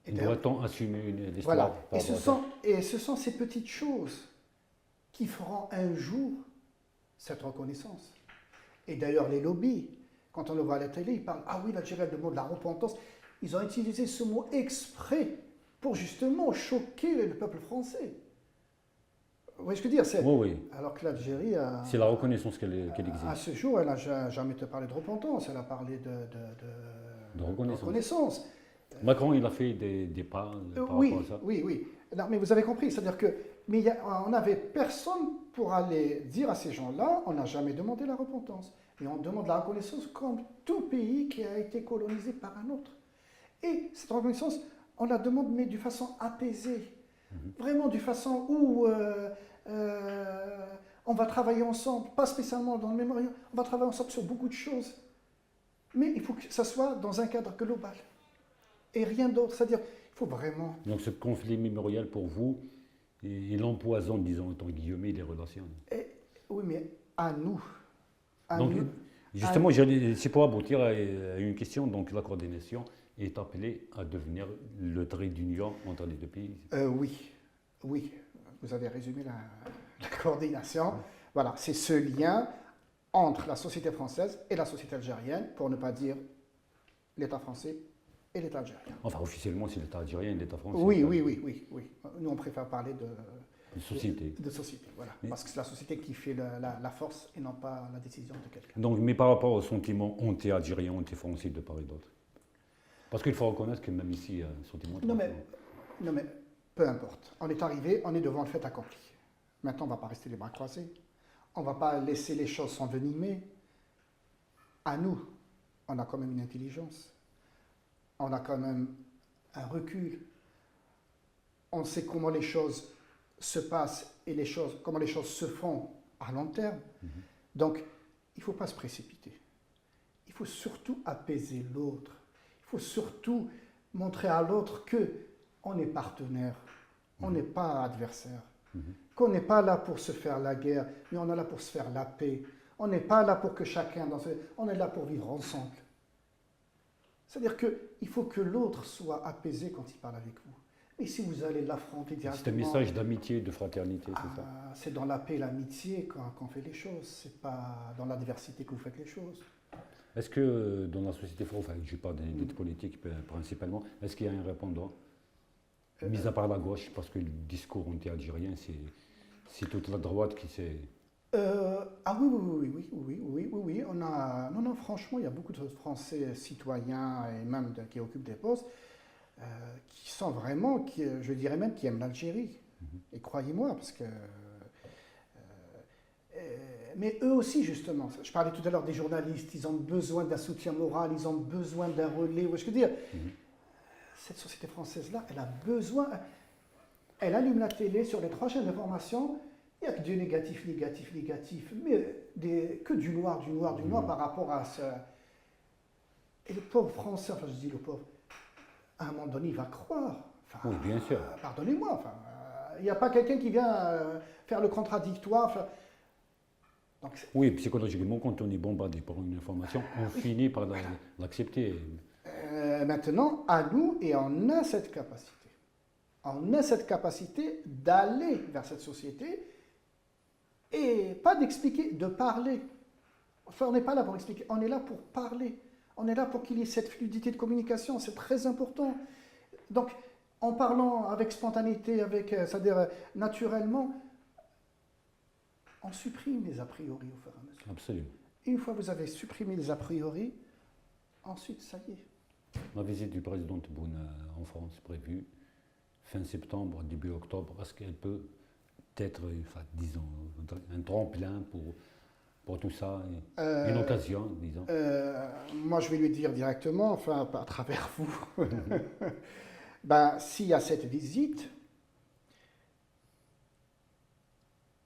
Doit-on assumer une histoire? Voilà. Et ce sont ces petites choses qui feront un jour cette reconnaissance. Et d'ailleurs, les lobbies, quand on le voit à la télé, ils parlent, ah oui, l'Algérie a le mot de la repentance. Ils ont utilisé ce mot exprès pour justement choquer le peuple français. Vous voyez ce que je veux dire? Oui. Alors que l'Algérie a... C'est la reconnaissance qu'elle exige. À ce jour, elle n'a jamais parlé de repentance, elle a parlé de reconnaissance. Macron, il a fait des pas par rapport à ça. Oui. Non, mais vous avez compris, c'est-à-dire que on n'avait personne pour aller dire à ces gens-là, on n'a jamais demandé la repentance. Mais on demande la reconnaissance comme tout pays qui a été colonisé par un autre. Et cette reconnaissance, on la demande, mais d'une façon apaisée. Vraiment d'une façon où on va travailler ensemble, pas spécialement dans le mémorial, on va travailler ensemble sur beaucoup de choses. Mais il faut que ça soit dans un cadre global. Et rien d'autre. C'est-à-dire, il faut vraiment... Donc ce conflit mémorial pour vous, il empoisonne, disons, entre guillemets, les relations. Oui, mais à nous. Donc, justement, c'est pour aboutir à une question. Donc la coordination est appelée à devenir le trait d'union entre les deux pays. Oui. Vous avez résumé la coordination. Voilà, c'est ce lien entre la société française et la société algérienne, pour ne pas dire l'État français et l'État algérien. Enfin, officiellement, c'est l'État algérien et l'État français. Oui. Nous, on préfère parler de société. De société, voilà. Parce que c'est la société qui fait la force et non pas la décision de quelqu'un. Donc, mais par rapport au sentiment anti-algérien, anti-français de part et d'autre. Parce qu'il faut reconnaître que même ici, il y a un sentiment... Non mais, peu importe. On est arrivé, on est devant le fait accompli. Maintenant, on ne va pas rester les bras croisés. On ne va pas laisser les choses s'envenimer. À nous, on a quand même une intelligence. On a quand même un recul. On sait comment les choses se passent et comment les choses se font à long terme. Donc, il ne faut pas se précipiter. Il faut surtout apaiser l'autre. Il faut surtout montrer à l'autre qu'on est partenaire, on n'est pas adversaire, qu'on n'est pas là pour se faire la guerre, mais on est là pour se faire la paix. On n'est pas là pour que chacun... On est là pour vivre ensemble. C'est-à-dire qu'il faut que l'autre soit apaisé quand il parle avec vous. Et si vous allez l'affronter directement... C'est un message d'amitié, de fraternité, c'est ça? C'est dans la paix et l'amitié qu'on fait les choses. C'est pas dans l'adversité que vous faites les choses. Est-ce que dans la société française, enfin, je parle des politiques principalement, est-ce qu'il y a un répondant, mis à part la gauche, parce que le discours anti-algérien, c'est toute la droite qui s'est... Oui. Non, franchement, il y a beaucoup de Français citoyens et même qui occupent des postes qui sont vraiment, je dirais même, qui aiment l'Algérie. Et croyez-moi, parce que... mais eux aussi, justement, je parlais tout à l'heure des journalistes, ils ont besoin d'un soutien moral, ils ont besoin d'un relais. Je veux dire, cette société française-là, elle a besoin... Elle allume la télé sur les 3 chaînes d'information. Il n'y a que du négatif, mais que du noir par rapport à ce... Et le pauvre Français, enfin je dis le pauvre, à un moment donné, il va croire. Enfin, Oui, bien sûr. pardonnez-moi, enfin, il n'y a pas quelqu'un qui vient faire le contradictoire. Enfin, donc, Oui, psychologiquement, quand on est bombardé par une information, on finit par l'accepter. maintenant, à nous, et on a cette capacité. On a cette capacité d'aller vers cette société et pas d'expliquer, de parler. Enfin, on n'est pas là pour expliquer, on est là pour parler. On est là pour qu'il y ait cette fluidité de communication, c'est très important. Donc, en parlant avec spontanéité, c'est-à-dire naturellement, on supprime les a priori au fur et à mesure. Absolument. Une fois que vous avez supprimé les a priori, ensuite, ça y est. La visite du président Tebboune en France prévue fin septembre, début octobre, est-ce qu'elle peut être, enfin, disons, un tremplin pour tout ça, une occasion, disons? Moi, je vais lui dire directement, enfin, à travers vous, ben, s'il y a cette visite,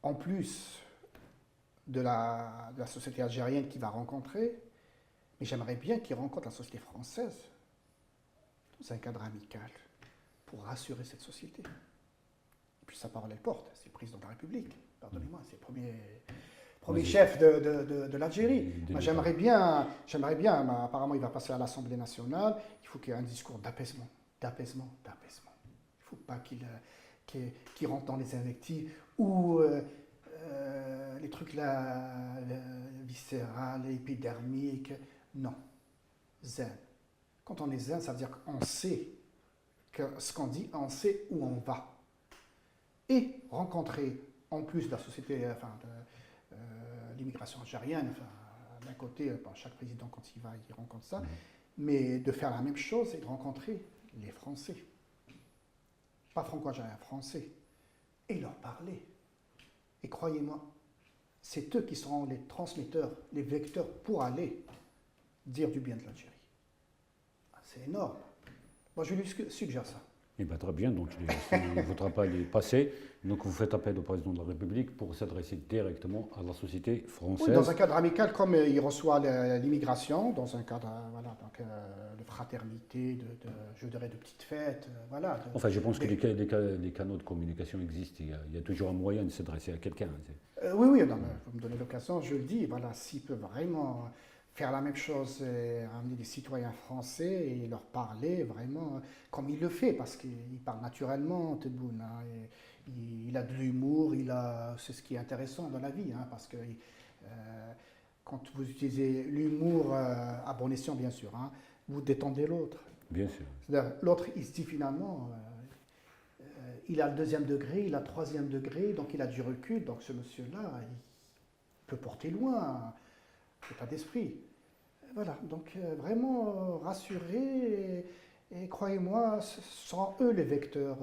en plus de la société algérienne qu'il va rencontrer, mais j'aimerais bien qu'il rencontre la société française dans un cadre amical pour rassurer cette société. Et puis sa parole, elle porte, c'est le président de la République, pardonnez-moi, c'est le premier chef de l'Algérie. Moi, j'aimerais bien, mais apparemment il va passer à l'Assemblée nationale, il faut qu'il y ait un discours d'apaisement. Il ne faut pas qu'il rentre dans les invectives ou les trucs là, viscérales, épidermiques. Non. Zen. Quand on est zen, ça veut dire qu'on sait que ce qu'on dit, on sait où on va. Et rencontrer, en plus de la société, enfin, de l'immigration algérienne, enfin, d'un côté, chaque président, quand il va, il rencontre ça, mais de faire la même chose et de rencontrer les Français. Pas franco-algériens, français. Et leur parler. Et croyez-moi, c'est eux qui seront les transmetteurs, les vecteurs pour aller dire du bien de l'Algérie. C'est énorme. Moi, je lui suggère ça. Eh bien, très bien, donc il ne faudra pas les passer. Donc vous faites appel au président de la République pour s'adresser directement à la société française. Oui, dans un cadre amical, comme il reçoit l'immigration, dans un cadre voilà, donc, de fraternité, je dirais de petites fêtes. Voilà, enfin, je pense que les canaux de communication existent. Il y a toujours un moyen de s'adresser à quelqu'un. Oui, non, vous me donnez l'occasion, je le dis. Voilà, s'il peut vraiment faire la même chose, amener des citoyens français et leur parler vraiment comme il le fait, parce qu'il parle naturellement, Tebboune. Hein, il a de l'humour, c'est ce qui est intéressant dans la vie, hein, parce que quand vous utilisez l'humour à bon escient, bien sûr, hein, vous détendez l'autre. Bien sûr. C'est-à-dire, l'autre, il se dit finalement, il a le 2e degré, il a le 3e degré, donc il a du recul, donc ce monsieur-là, il peut porter loin l'état d'esprit. Voilà, donc vraiment rassurer, et croyez-moi, ce seront eux les vecteurs.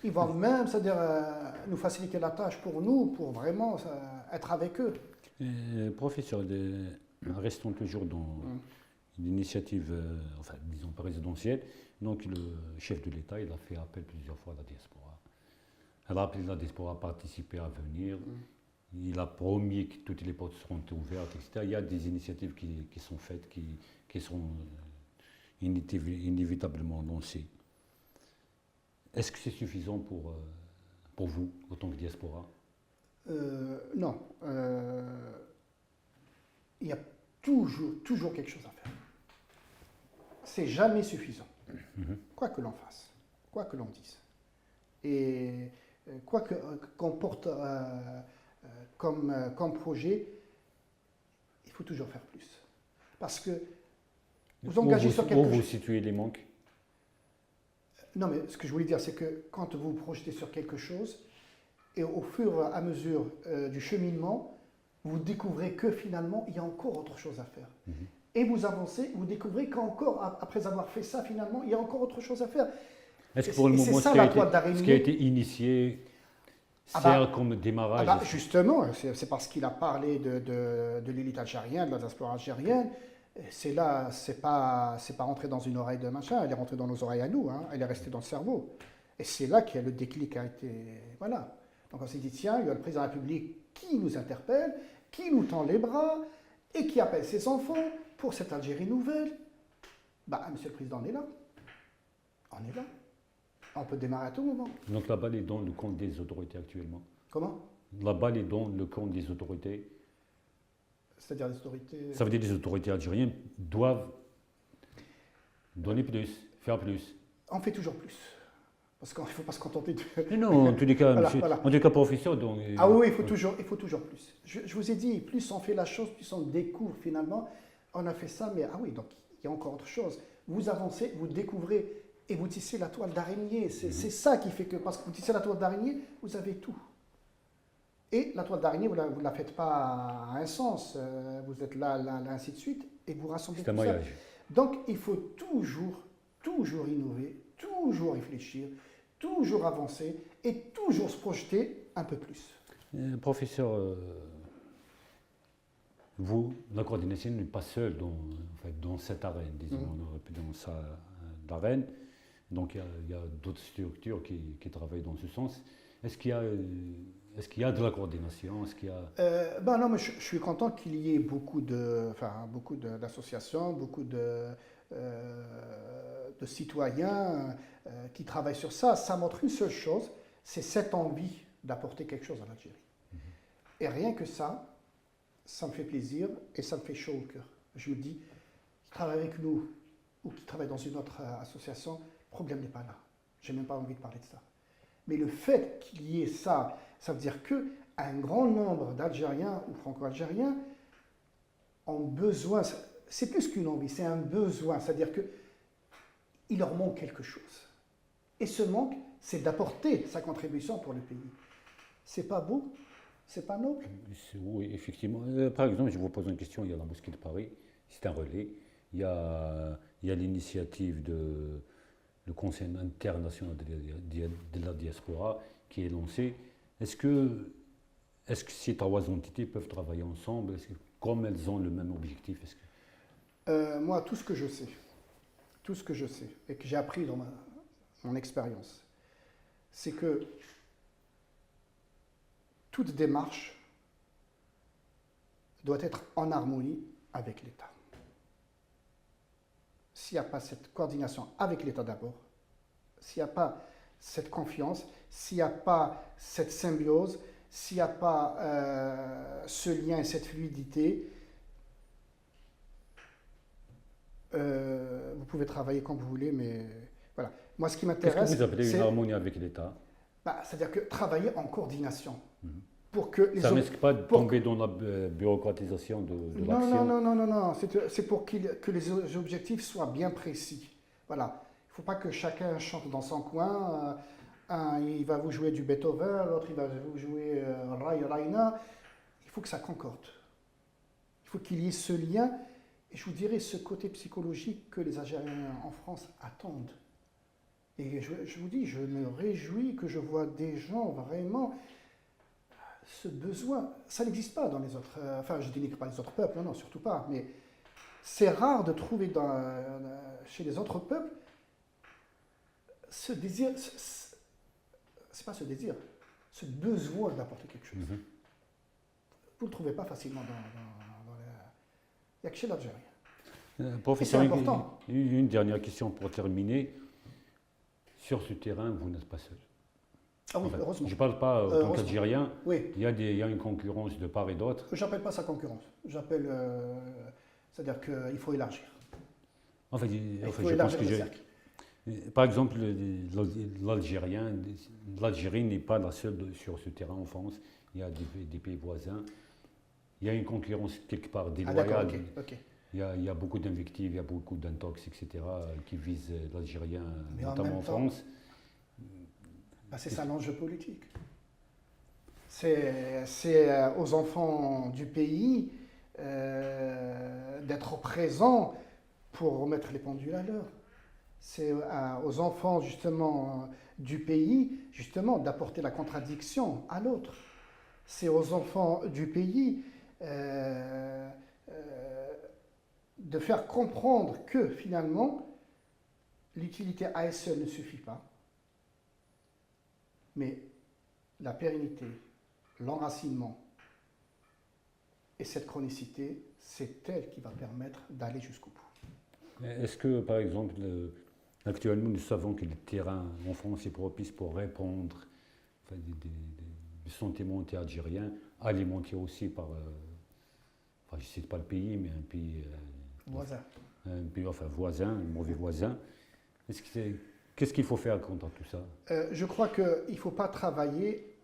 Ils vont même, c'est-à-dire, nous faciliter la tâche pour nous, pour vraiment être avec eux. Professeur, restons toujours dans l'initiative, enfin, disons présidentielle. Donc le chef de l'État, il a fait appel plusieurs fois à la diaspora. Il a appelé la diaspora à participer, à venir. Il a promis que toutes les portes seront ouvertes, etc. Il y a des initiatives qui sont faites, qui seront inévitablement lancées. Est-ce que c'est suffisant pour vous, en tant que diaspora? Non. Il y a toujours quelque chose à faire. C'est jamais suffisant. Quoi que l'on fasse, quoi que l'on dise. Et quoi qu'on porte comme projet, il faut toujours faire plus. Parce que vous engagez sur quelque chose. Où vous situez les manques? Non, mais ce que je voulais dire, c'est que quand vous vous projetez sur quelque chose, et au fur et à mesure du cheminement, vous découvrez que finalement, il y a encore autre chose à faire. Et vous avancez, vous découvrez qu'encore, après avoir fait ça, finalement, il y a encore autre chose à faire. Est-ce que pour le moment, ce qui a été initié sert comme démarrage? Justement, c'est parce qu'il a parlé de l'élite algérienne, de la diaspora algérienne. C'est là, c'est pas rentré dans une oreille de machin, elle est rentrée dans nos oreilles à nous, hein, elle est restée dans le cerveau. Et c'est là que le déclic a été... Voilà. Donc on s'est dit, tiens, il y a le président de la République qui nous interpelle, qui nous tend les bras, et qui appelle ses enfants pour cette Algérie nouvelle. Bah, monsieur le président, on est là. On est là. On peut démarrer à tout moment. Donc la balle est dans le compte des autorités actuellement. Comment? La balle est dans le compte des autorités. C'est-à-dire les autorités. Ça veut dire que les autorités algériennes doivent donner plus, faire plus. On fait toujours plus. Parce qu'il ne faut pas se contenter de. Mais non, en tous les cas, Voilà, monsieur, voilà. en tous les cas, professeur, donc. Ah oui, il faut toujours plus. Je vous ai dit, plus on fait la chose, plus on découvre finalement. On a fait ça, mais ah oui, donc il y a encore autre chose. Vous avancez, vous découvrez et vous tissez la toile d'araignée. C'est ça qui fait que, parce que vous tissez la toile d'araignée, vous avez tout. Et la toile d'araignée, vous ne la faites pas à un sens. Vous êtes là, ainsi de suite, et vous rassemblez C'est un tout ça. maillage. Donc il faut toujours innover, toujours réfléchir, toujours avancer et toujours se projeter un peu plus. Professeur, vous, la coordination n'est pas seule dans cette arène, disons, dans sa arène. Donc il y a d'autres structures qui travaillent dans ce sens. Est-ce qu'il y a de la coordination? Non, mais je suis content qu'il y ait beaucoup d'associations, beaucoup de citoyens qui travaillent sur ça. Ça montre une seule chose, c'est cette envie d'apporter quelque chose à l'Algérie. Et rien que ça me fait plaisir et ça me fait chaud au cœur. Je me dis, qui travaille avec nous ou qui travaille dans une autre association, le problème n'est pas là. Je n'ai même pas envie de parler de ça. Mais le fait qu'il y ait ça, ça veut dire qu'un grand nombre d'Algériens ou Franco-Algériens ont besoin, c'est plus qu'une envie, c'est un besoin, c'est-à-dire qu'il leur manque quelque chose. Et ce manque, c'est d'apporter sa contribution pour le pays. C'est pas beau? C'est pas noble? Oui, effectivement. Par exemple, je vous pose une question, il y a la mosquée de Paris, c'est un relais. Il y a l'initiative le Conseil international de la diaspora qui est lancé. Est-ce que ces trois entités peuvent travailler ensemble? Comme elles ont le même objectif? Moi, tout ce que je sais et que j'ai appris dans mon expérience, c'est que toute démarche doit être en harmonie avec l'État. S'il n'y a pas cette coordination avec l'État d'abord, s'il n'y a pas cette confiance, s'il n'y a pas cette symbiose, s'il n'y a pas ce lien et cette fluidité, vous pouvez travailler comme vous voulez, mais voilà. Moi, ce qui m'intéresse, qu'est-ce que vous appelez une harmonie avec l'État? C'est-à-dire que travailler en coordination. Pour que les ça ne risque pas de tomber dans la bureaucratisation de l'action? Non. C'est pour que les objectifs soient bien précis. Voilà. Il ne faut pas que chacun chante dans son coin. Un, il va vous jouer du Beethoven, l'autre, il va vous jouer Raina. Il faut que ça concorde. Il faut qu'il y ait ce lien. Et je vous dirais ce côté psychologique que les Algériens en France attendent. Et je vous dis, je me réjouis que je vois des gens vraiment... Ce besoin, ça n'existe pas dans les autres... enfin, je ne dénigre pas les autres peuples, non, surtout pas. Mais c'est rare de trouver chez les autres peuples ce désir... C'est pas ce désir, ce besoin d'apporter quelque chose. Vous ne le trouvez pas facilement dans il n'y a que chez l'Algérien. Professeur, c'est important. Une dernière question pour terminer. Sur ce terrain, vous n'êtes pas seul. Ah oui, heureusement. Je ne parle pas en tant qu'Algérien. Oui. Il y a une concurrence de part et d'autre. Je n'appelle pas ça concurrence. C'est-à-dire qu'il faut élargir. En fait, Il faut je pense élargir que le cercle. par exemple, l'Algérie n'est pas la seule sur ce terrain en France. Il y a des pays voisins. Il y a une concurrence quelque part déloyale. Ok. Il y a beaucoup d'invectives, il y a beaucoup d'intox, etc., qui visent l'Algérien, Mais en notamment même en temps, France. C'est ça l'enjeu politique. C'est aux enfants du pays d'être présents pour remettre les pendules à l'heure. C'est aux enfants justement du pays justement d'apporter la contradiction à l'autre. C'est aux enfants du pays de faire comprendre que finalement l'utilité à elle seule ne suffit pas, mais la pérennité, l'enracinement et cette chronicité, c'est elle qui va permettre d'aller jusqu'au bout. Est-ce que, par exemple, Actuellement, nous savons que le terrain en France est propice pour répondre des sentiments anti-algériens, alimentés aussi par, je ne cite pas le pays, mais un pays Voisin. un pays voisin, un mauvais voisin. Qu'est-ce qu'il faut faire contre tout ça? Je crois qu'il ne faut pas travailler,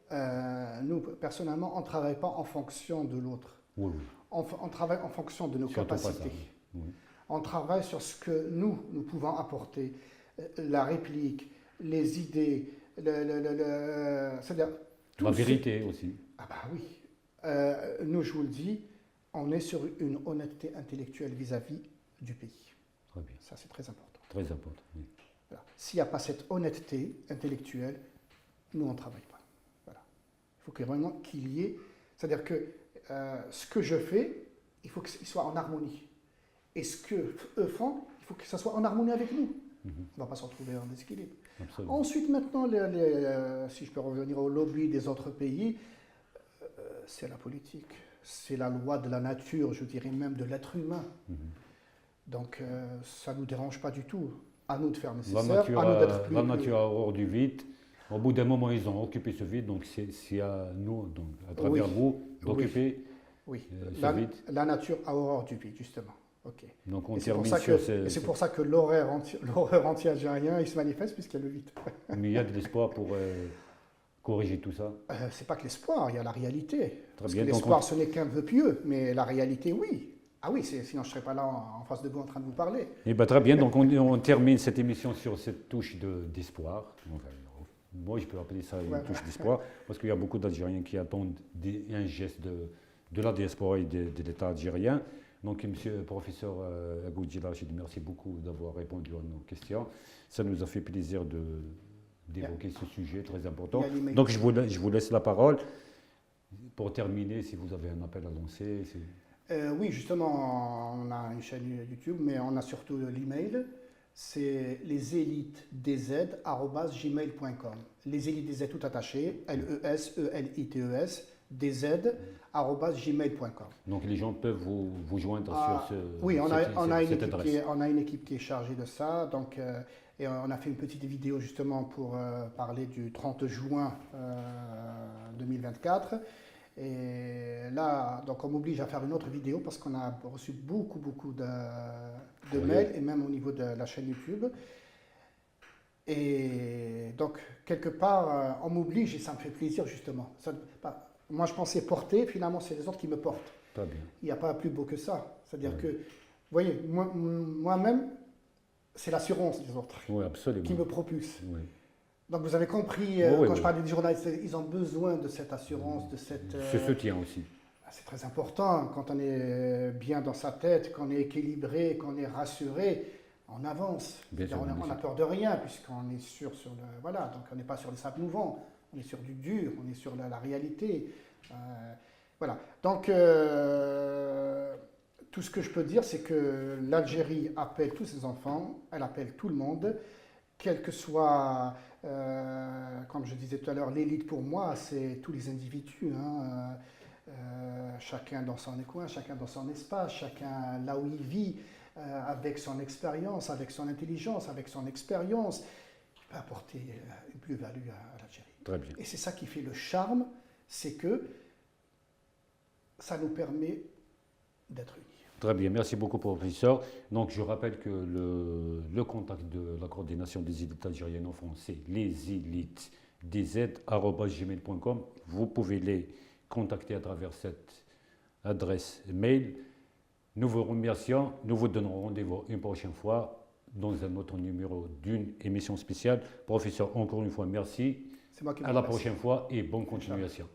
nous personnellement, on ne travaille pas en fonction de l'autre. Oui, oui. On travaille en fonction de nos Surtout pas ça, capacités. oui. Oui. On travaille sur ce que nous pouvons apporter, la réplique, les idées, c'est-à-dire tout La vérité aussi. Ah bah oui. Nous, je vous le dis, on est sur une honnêteté intellectuelle vis-à-vis du pays. Très bien. Ça, c'est très important. Très important. Oui. Voilà. S'il n'y a pas cette honnêteté intellectuelle, nous, on ne travaille pas. Voilà. Il faut vraiment qu'il y ait... C'est-à-dire que ce que je fais, il faut qu'il soit en harmonie. Et ce qu'eux font, il faut que ça soit en harmonie avec nous. On ne va pas se retrouver en déséquilibre. Absolument. Ensuite, maintenant, si je peux revenir au lobby des autres pays, c'est la politique. C'est la loi de la nature, je dirais même de l'être humain. Donc, ça ne nous dérange pas du tout. À nous de faire nécessaire, à nous d'être plus... La nature a horreur du vide. Au bout d'un moment, ils ont occupé ce vide, donc c'est à nous, donc, à travers vous, d'occuper ce vide. La nature a horreur du vide, justement. Okay. Donc on et termine c'est pour ça que l'horreur anti-algérien, il se manifeste puisqu'il y a le vide. Mais il y a de l'espoir pour corriger tout ça? C'est pas que l'espoir, il y a la réalité. Très bien, l'espoir, ce n'est qu'un vœu pieux, mais la réalité, oui. Ah oui, sinon je ne serais pas là en face de vous en train de vous parler. Eh ben, très bien, donc on termine cette émission sur cette touche d'espoir. Enfin, moi, je peux appeler ça une touche d'espoir, parce qu'il y a beaucoup d'Algériens qui attendent un geste de la diaspora et de l'État algérien. Donc, monsieur le professeur Agou Djilachid, merci beaucoup d'avoir répondu à nos questions. Ça nous a fait plaisir d'évoquer ce sujet très important. Donc, je vous laisse la parole. Pour terminer, si vous avez un appel à lancer. Oui, justement, on a une chaîne YouTube, mais on a surtout l'email. C'est leselitedz@gmail.com. Les élites des Z tout attaché, LESELITES, dz@gmail.com. Donc les gens peuvent vous joindre sur oui, on a une adresse. équipe qui est chargée de ça. Donc, et on a fait une petite vidéo justement pour parler du 30 juin 2024. Et là, donc on m'oblige à faire une autre vidéo parce qu'on a reçu beaucoup de mails et même au niveau de la chaîne YouTube. Et donc, quelque part, on m'oblige et ça me fait plaisir justement. Moi, je pensais porter, finalement, c'est les autres qui me portent. Pas bien. Il n'y a pas plus beau que ça. C'est-à-dire que, vous voyez, moi-même, c'est l'assurance des autres qui me propulse. Oui. Donc vous avez compris, quand je parlais des journalistes, ils ont besoin de cette assurance, de cette... Ce soutien aussi. C'est très important, quand on est bien dans sa tête, qu'on est équilibré, qu'on est rassuré, on avance. On n'a peur de rien, puisqu'on est sur le... Voilà, donc on n'est pas sur les sables mouvants, on est sur du dur, on est sur la réalité. Voilà, donc tout ce que je peux dire, c'est que l'Algérie appelle tous ses enfants, elle appelle tout le monde, quel que soit... comme je disais tout à l'heure, l'élite pour moi, c'est tous les individus, chacun dans son coin, chacun dans son espace, chacun là où il vit, avec son expérience, avec son intelligence, avec son expérience, il peut apporter une plus-value à l'Algérie. Très bien. Et c'est ça qui fait le charme, c'est que ça nous permet d'être unis. Très bien, merci beaucoup professeur. Donc je rappelle que le contact de la coordination des élites algériennes en France, c'est leselitedz@gmail.com. Vous pouvez les contacter à travers cette adresse mail. Nous vous remercions, nous vous donnons rendez-vous une prochaine fois dans un autre numéro d'une émission spéciale. Professeur, encore une fois, merci. C'est moi qui vous remercie. À la remercie. prochaine fois et bonne continuation.